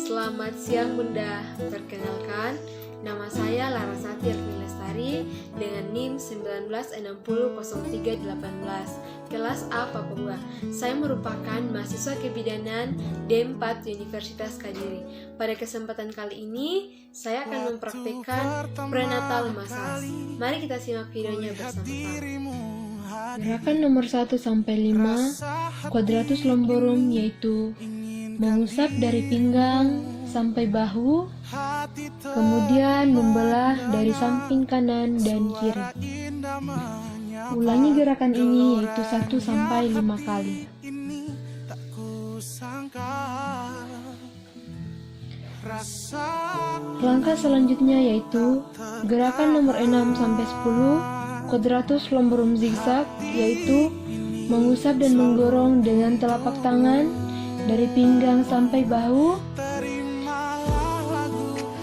Selamat siang Bunda, perkenalkan nama saya Larasati Elvin Lestari dengan NIM 19600318 kelas A Papua. Saya merupakan mahasiswa kebidanan D4 Universitas Kediri. Pada kesempatan kali ini saya akan mempraktikkan prenatal massage. Mari kita simak videonya bersama-sama. Gerakan nomor 1 sampai 5 kuadratus lomborum, yaitu mengusap dari pinggang sampai bahu, kemudian membelah dari samping kanan dan kiri. Ulangi gerakan ini yaitu 1 sampai 5 kali. Langkah selanjutnya yaitu gerakan nomor 6 sampai 10 kuadratus lomborum zigzag, yaitu mengusap dan menggorong dengan telapak tangan dari pinggang sampai bahu.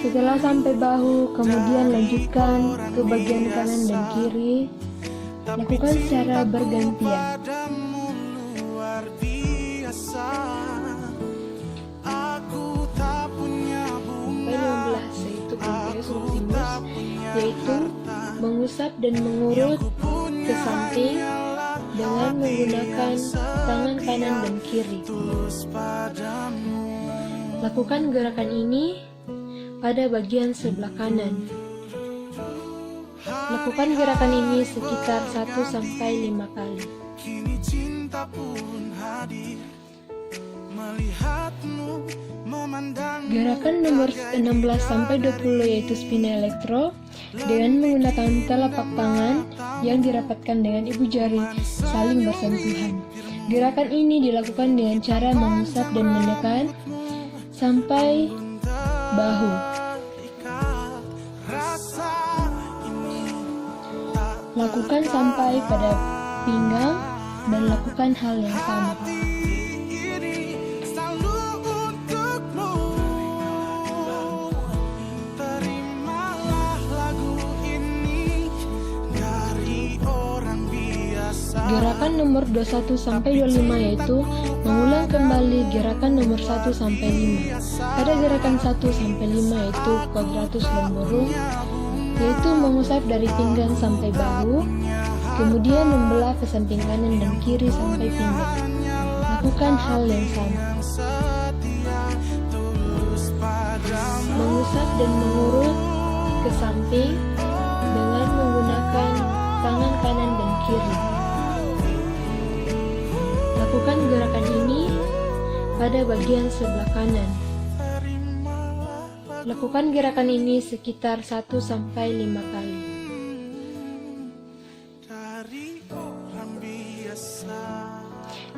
Setelah sampai bahu, kemudian lanjutkan ke bagian kanan dan kiri. Lakukan secara bergantian. Yaitu gluteus maximus, yaitu mengusap dan mengurut ke samping dengan menggunakan tangan kanan dan kiri. Lakukan gerakan ini pada bagian sebelah kanan. Lakukan gerakan ini sekitar 1 sampai 5 kali. Gerakan nomor 16 sampai 20 yaitu spina elektro dengan menggunakan telapak tangan yang dirapatkan dengan ibu jari saling bersentuhan. Gerakan ini dilakukan dengan cara mengusap dan menekan sampai bahu. Lakukan sampai pada pinggang dan lakukan hal yang sama. Gerakan nomor 21 sampai 25 yaitu mengulang kembali gerakan nomor 1 sampai 5. Pada gerakan 1 sampai 5 yaitu kuadratus lomborum, yaitu mengusap dari pinggang sampai bahu, kemudian membelah ke samping kanan dan kiri sampai pinggang. Lakukan hal yang sama. Mengusap dan mengurut ke samping dengan menggunakan tangan kanan dan kiri. Lakukan gerakan ini pada bagian sebelah kanan. Lakukan gerakan ini sekitar 1 sampai 5 kali.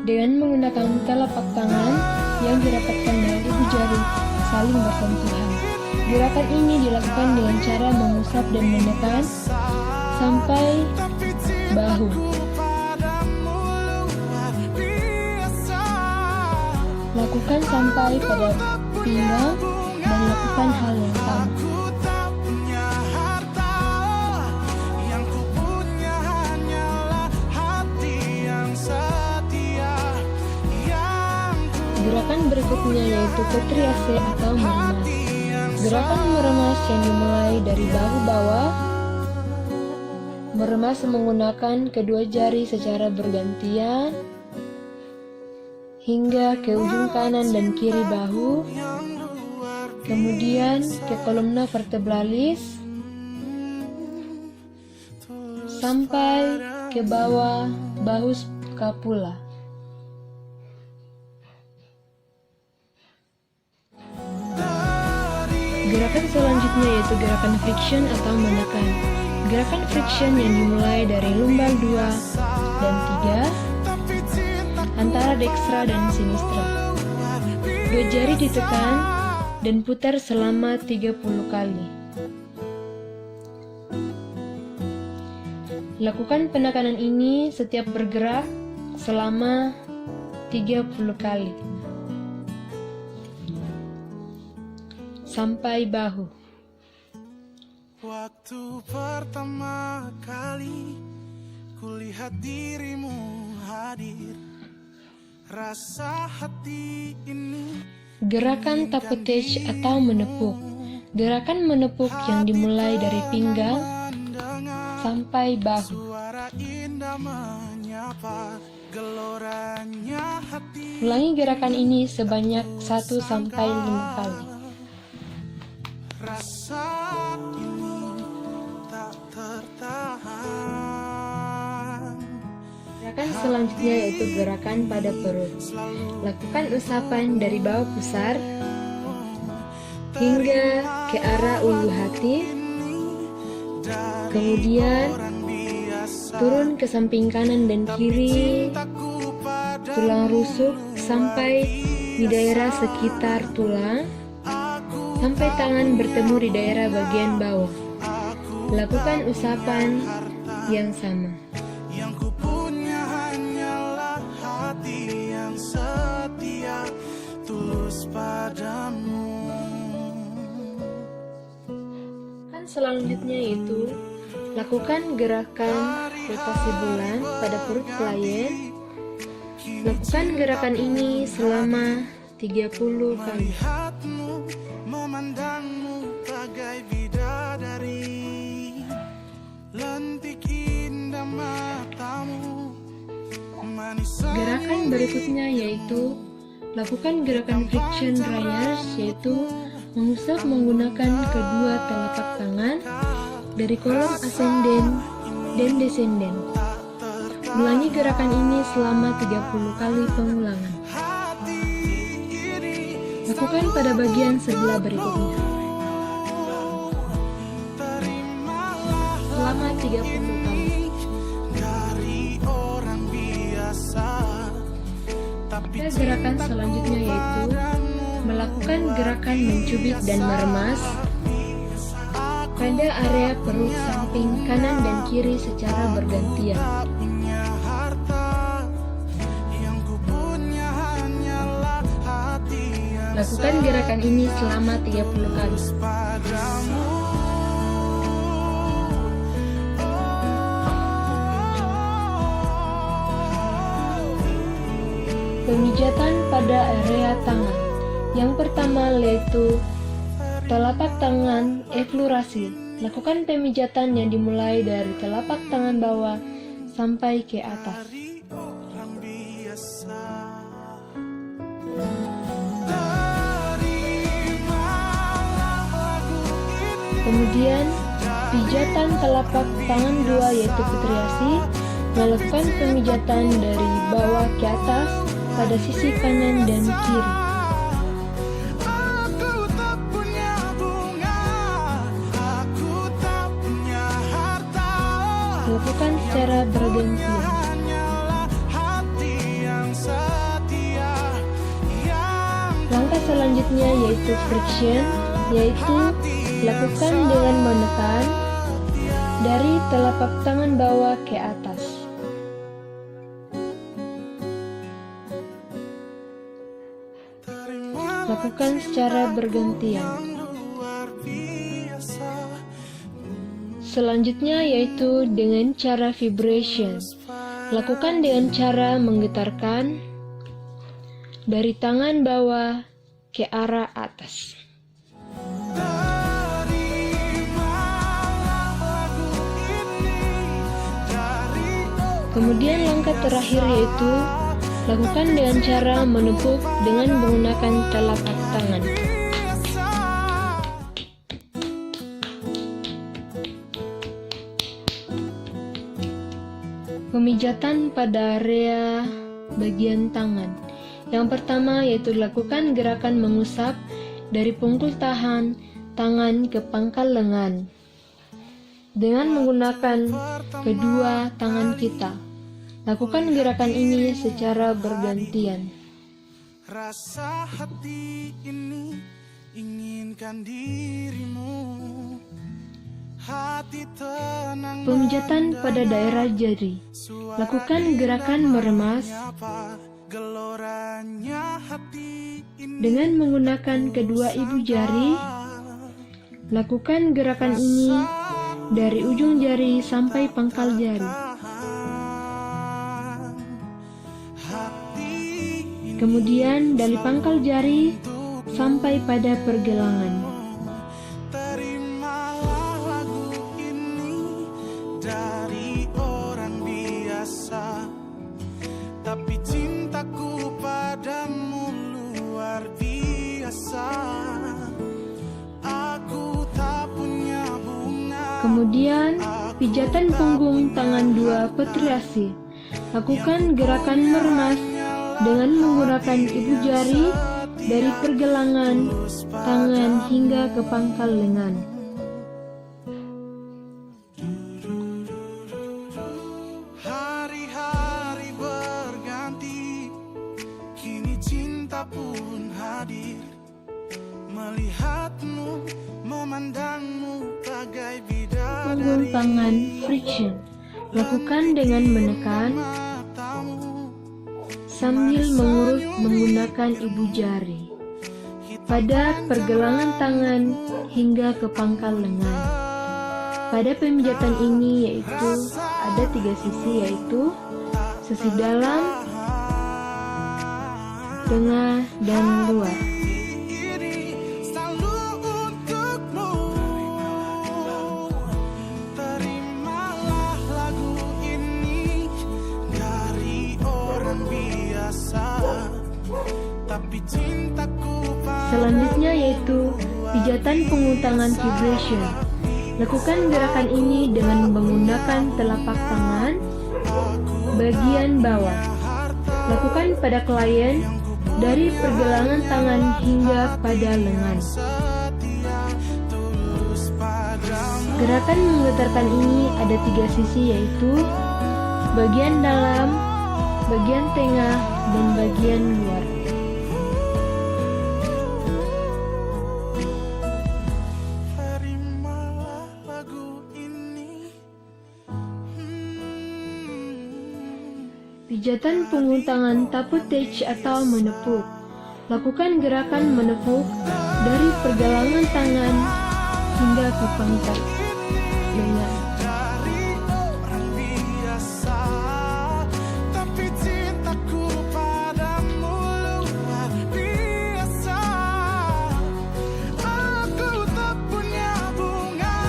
Dengan menggunakan telapak tangan yang dirapatkan dengan ibu jari saling bersentuhan. Gerakan ini dilakukan dengan cara mengusap dan menekan sampai bahu. Lakukan sampai pada pinggang dan lakukan hal yang sama. Gerakan berikutnya yaitu petriase atau meremas. Gerakan meremas yang dimulai dari bahu bawah. Meremas menggunakan kedua jari secara bergantian hingga ke ujung kanan dan kiri bahu, kemudian ke kolumna vertebralis, sampai ke bawah bahu scapula. Gerakan selanjutnya yaitu gerakan friction atau menekan. Gerakan friction yang dimulai dari lumbal 2 dan 3 antara dekstra dan sinistra. Dua jari ditekan dan putar selama 30 kali. Lakukan penekanan ini setiap bergerak selama 30 kali. Sampai bahu. Waktu pertama kali kulihat dirimu hadir, rasa hati ini Gerakan tapotej atau menepuk. Gerakan menepuk yang dimulai dari pinggang sampai bahu. Suara indah menyapa geloranya hati. Ulangi gerakan ini sebanyak 1-5 kali. Rasa ini tak tertahan. Gerakan selanjutnya yaitu gerakan pada perut. Lakukan usapan dari bawah pusar hingga ke arah ulu hati. Kemudian turun ke samping kanan dan kiri, tulang rusuk sampai di daerah sekitar tulang, sampai tangan bertemu di daerah bagian bawah. Lakukan usapan yang sama. Yang ku punya hanyalah hati yang setia, tulus padamu. Selanjutnya yaitu lakukan gerakan rotasi bulan pada perut klien. Lakukan gerakan ini selama 30 kali. Melihatmu, memandangmu bagai bidadari, lentik indah matamu, manis. Gerakan berikutnya yaitu lakukan gerakan friction dryers, yaitu mengusap menggunakan kedua telapak tangan dari kolom ascending dan descending. Ulangi gerakan ini selama 30 kali pengulangan. Lakukan pada bagian sebelah berikutnya selama 30 kali. Gerakan selanjutnya yaitu melakukan gerakan mencubit dan meremas pada area perut samping kanan dan kiri secara bergantian. Lakukan gerakan ini selama 30 kali. Pemijatan pada area tangan. Yang pertama yaitu telapak tangan eksplorasi. Lakukan pemijatan yang dimulai dari telapak tangan bawah sampai ke atas. Kemudian pijatan telapak tangan dua yaitu putriasi. Melakukan pemijatan dari bawah ke atas pada sisi kanan dan kiri. Lakukan secara bergantian. Langkah selanjutnya yaitu friction, yaitu lakukan dengan menekan dari telapak tangan bawah ke atas. Lakukan secara bergantian. Selanjutnya yaitu dengan cara vibration. Lakukan dengan cara menggetarkan dari tangan bawah ke arah atas. Kemudian langkah terakhir yaitu lakukan dengan cara menepuk dengan menggunakan telapak tangan. Pemijatan pada area bagian tangan. Yang pertama yaitu lakukan gerakan mengusap dari pungkul tangan ke pangkal lengan dengan menggunakan kedua tangan kita. Lakukan gerakan ini secara bergantian. Rasa hati ini inginkan dirimu. Hati tenang. Pemijatan pada daerah jari. Lakukan gerakan meremas dengan menggunakan kedua ibu jari. Lakukan gerakan ini dari ujung jari sampai pangkal jari. Kemudian dari pangkal jari sampai pada pergelangan. Terimalah lagu ini dari orang biasa, tapi cintaku padamu luar biasa. Aku tak punya bunga. Kemudian, pijatan punggung tangan 2 petriasi. Lakukan gerakan meremas dengan menggunakan ibu jari dari pergelangan tangan hingga ke pangkal lengan. Hari-hari berganti, kini cinta pun hadir. Melihatmu, memandangmu bagai Punggung bidadari. tangan friction. Lakukan dengan menekan Matamu sambil mengurut menggunakan ibu jari pada pergelangan tangan hingga ke pangkal lengan. Pada pemijatan ini yaitu ada 3 sisi, yaitu sisi dalam, tengah, dan luar. ini selalu untukmu. Terimalah lagu ini dari orang biasa, tapi cintaku Selanjutnya yaitu pijatan punggung tangan vibration. Lakukan gerakan ini dengan menggunakan telapak tangan bagian bawah. Lakukan pada klien dari pergelangan tangan hingga pada lengan. setia tulus padamu. Gerakan menggetarkan ini ada 3 sisi, yaitu bagian dalam, bagian tengah, dan bagian luar. Terimalah lagu ini. Pijatan punggung tangan taputage atau menepuk. Lakukan gerakan menepuk dari pergelangan tangan hingga ke pangkal lengan. Dari orang biasa, tapi cintaku padamu luar biasa. Aku tak punya bunga.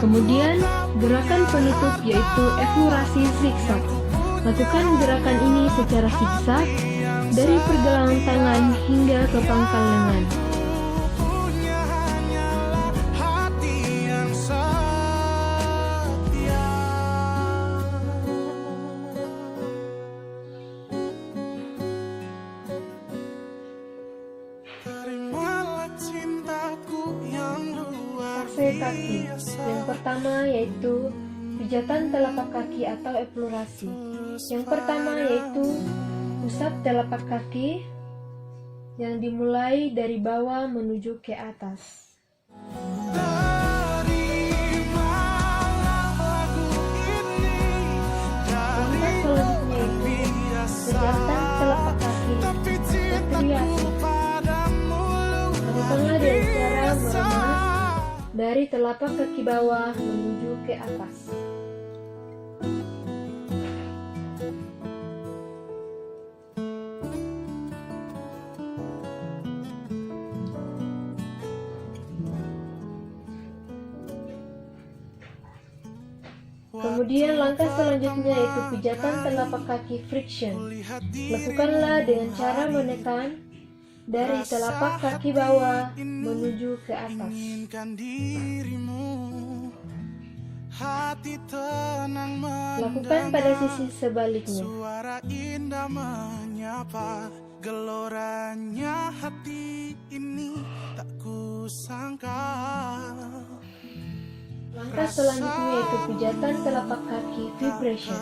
Kemudian gerakan penutup yaitu eflorasi zigzag. Lakukan gerakan ini secara zigzag dari pergelangan tangan hingga ke pangkal lengan. Punya hanyalah hati yang setia. Terimalah cintaku yang luar Fase kaki. biasa. Yang pertama yaitu pijatan telapak kaki atau explorasi. Yang pertama yaitu usap telapak kaki yang dimulai dari bawah menuju ke atas. Terimalah lagu ini dari Langkah selanjutnya yaitu pijatan telapak kaki tapi petriasi. cintaku padamu Lakukanlah luar dengan cara biasa. meremas dari telapak kaki bawah menuju ke atas. Kemudian langkah selanjutnya yaitu pijatan telapak kaki friction. Lakukanlah dengan cara menekan dari telapak kaki bawah menuju ke atas. Inginkan dirimu, hati tenang Lakukan pada sisi sebaliknya. suara indah menyapa, geloranya hati ini tak kusangka. Langkah selanjutnya yaitu pijatan telapak kaki vibration.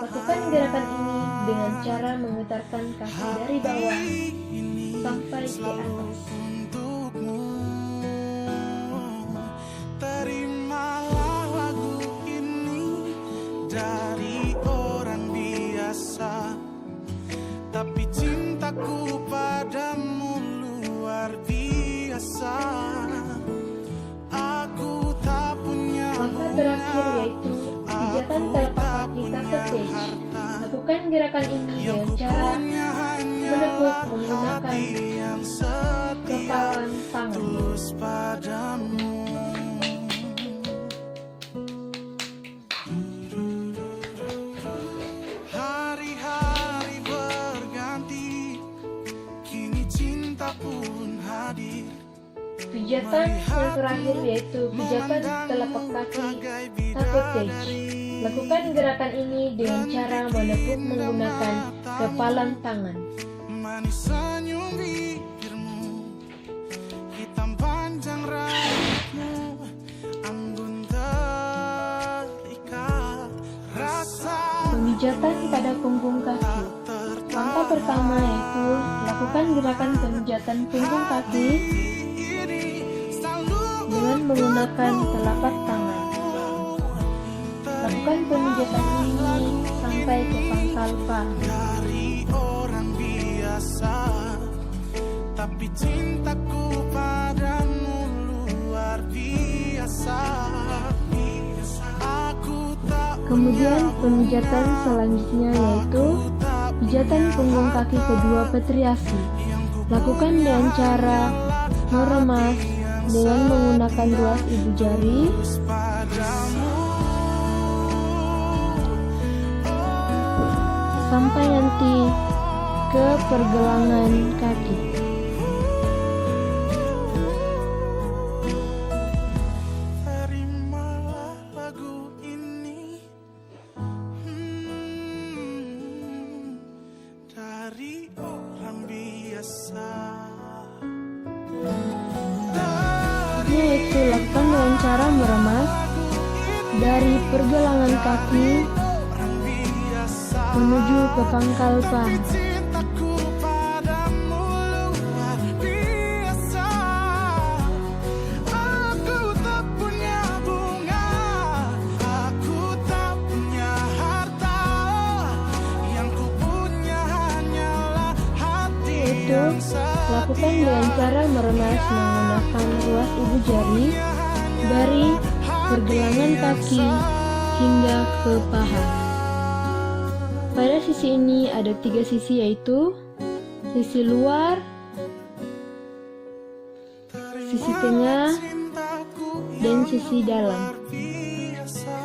Lakukan gerakan ini dengan cara memutarkan kaki dari bawah sampai ke atas. Untukmu, terimalah lagu ini dari orang biasa, tapi cintaku padamu luar biasa. Aku tak punya Langkah terakhir yaitu pijatan telapak kaki tapetage. Lakukan gerakan ini dengan cara menepuk menggunakan yang hadir. Pijatan yang terakhir yaitu pijatan telapak kaki tapetage. Lakukan gerakan ini dengan cara menepuk menggunakan kepalan tangan. Manis senyum bibirmu, hitam panjang rambutmu, anggun terikat rasa. Pemijatan pada punggung kaki. Langkah pertama yaitu lakukan gerakan pemijatan punggung kaki dengan menggunakan telapak tangan. Lakukan pemijatan ini sampai ke pangkal paha. Dari orang biasa, tapi cintaku padamu luar biasa. Aku tak Kemudian pemijatan selanjutnya yaitu pijatan punggung kaki kedua petriasi. Lakukan dengan cara meremas dengan menggunakan ruas ibu jari sampai nanti ke pergelangan kaki. terimalah lagu ini dari orang biasa. Yaitu lakukan dengan cara meremas dari pergelangan kaki menuju ke pangkal paha. Cintaku padamu luar biasa. Aku tak punya bunga, aku tak punya harta, yang ku punya hanyalah hati Yaitu yang lakukan dengan cara meremas menggunakan ruas ibu jari dari pergelangan kaki hingga ke paha. Pada sisi ini ada 3 sisi yaitu sisi luar, sisi tengah, dan sisi dalam. biasa.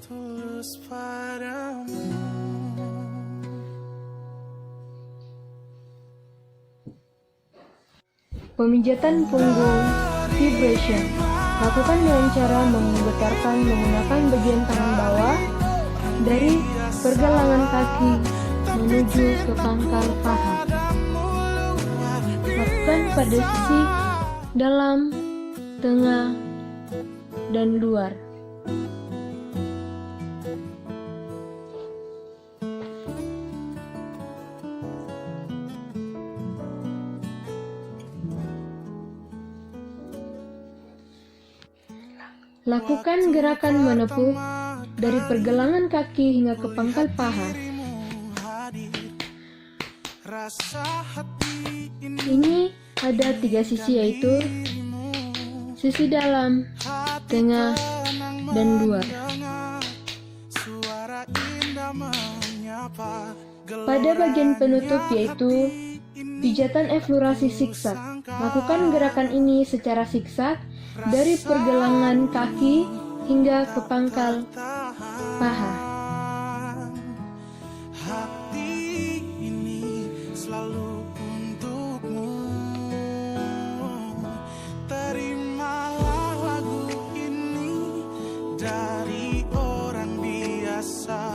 Tulus padamu. Pemijatan punggung vibration. Lakukan dengan cara menggetarkan menggunakan bagian tangan bawah dari pergelangan kaki menuju ke pangkal paha. Lakukan pada sisi dalam, tengah, dan luar. Lakukan gerakan menepuk dari pergelangan kaki hingga ke pangkal paha. Rasa hati ini Ini ada 3 sisi yaitu sisi dalam, tengah, dan luar. suara indah menyapa. Pada bagian penutup yaitu pijatan eflorasi zigzag. Lakukan gerakan ini secara zigzag dari pergelangan kaki hingga ke pangkal paha. Hati ini selalu untukmu. Terimalah lagu ini dari orang biasa.